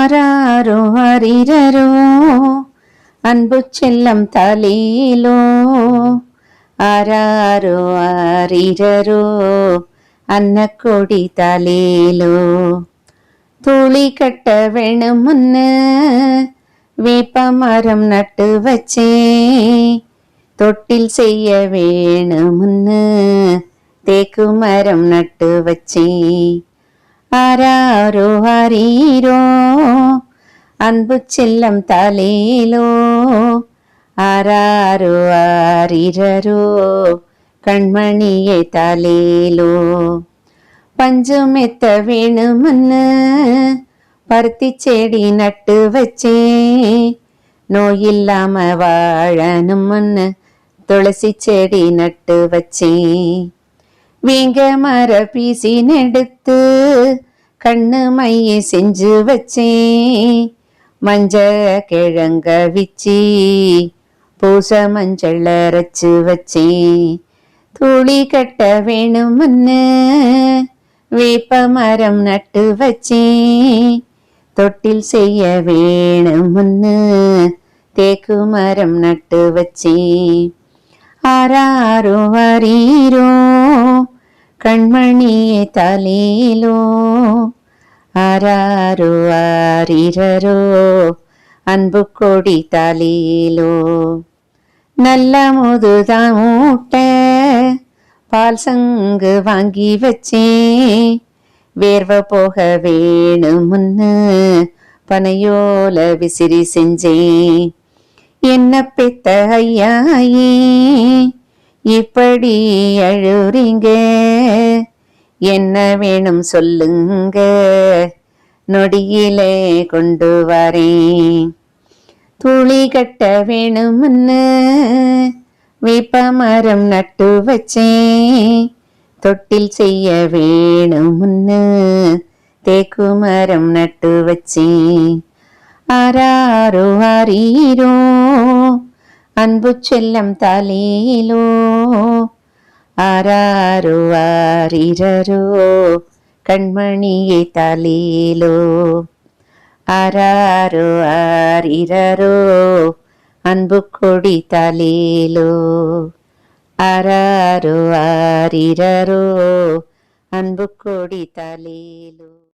ஆராரோ ஆரிரரோ அன்பு செல்லம் தாலேலோ. ஆராரோ ஆரிரரோ அன்னக்கொடி தாலேலோ. தூளி கட்ட வேணுமுன்னு வேப்பமரம் நட்டு வச்சே. தொட்டில் செய்ய வேணுமுன்னு தேக்கு மரம் நட்டு வச்சே. ஆராரோ ஆரீரோ அன்பு செல்லம் தாலேலோ. ஆராரோ ஆரிரரோ கண்மணியே தாலேலோ. பஞ்சு மெத்த வேணுமுன்னு பருத்தி செடி நட்டு வச்சே. நோயில்லாம வாழணும்னு துளசி செடி நட்டு வச்சே. வீங்க மர பீசி நெடுத்து கண்ணு மைய செஞ்சு வச்சே. மஞ்ச கிழங்க விச்சி பூச மஞ்சள் அரைச்சு வச்சே. தூளி கட்ட வேணுமுன்னு வேப்ப மரம் நட்டு வச்சே. தொட்டில் செய்ய வேணுமுன்னு தேக்கு மரம் நட்டு வச்சே. ஆராரோ ஆரீரோ கண்மணியே தாலேலோ. ஆராரோ ஆரிரரோ அன்பு கொடி தாலேலோ. நல்ல முதுதான் மூட்ட பால் சங்கு வாங்கி வச்சே. வேர்வை போக வேணுமுன்னு பனையோல விசிறி செஞ்சே. என்ன பெத்த ஐயாயே இப்படி அழுறீங்க, என்ன வேணும் சொல்லுங்க நொடியிலே கொண்டு வரேன். தூளி கட்ட வேணுமுன்னு வேப்ப மரம் நட்டு வச்சே. தொட்டில் செய்ய வேணுமுன்னு தேக்கு மரம் நட்டு வச்சே. ஆராரோ ஆரீரோ அன்பு செல்லம் தாலேலோ. ஆராரோ ஆரிரரோ கண்மணியே தாலேலோ. ஆராரோ ஆரிரரோ அன்பு கொடி தாலேலோ. ஆராரோ ஆரிரரோ அன்பு கொடி தாலேலோ.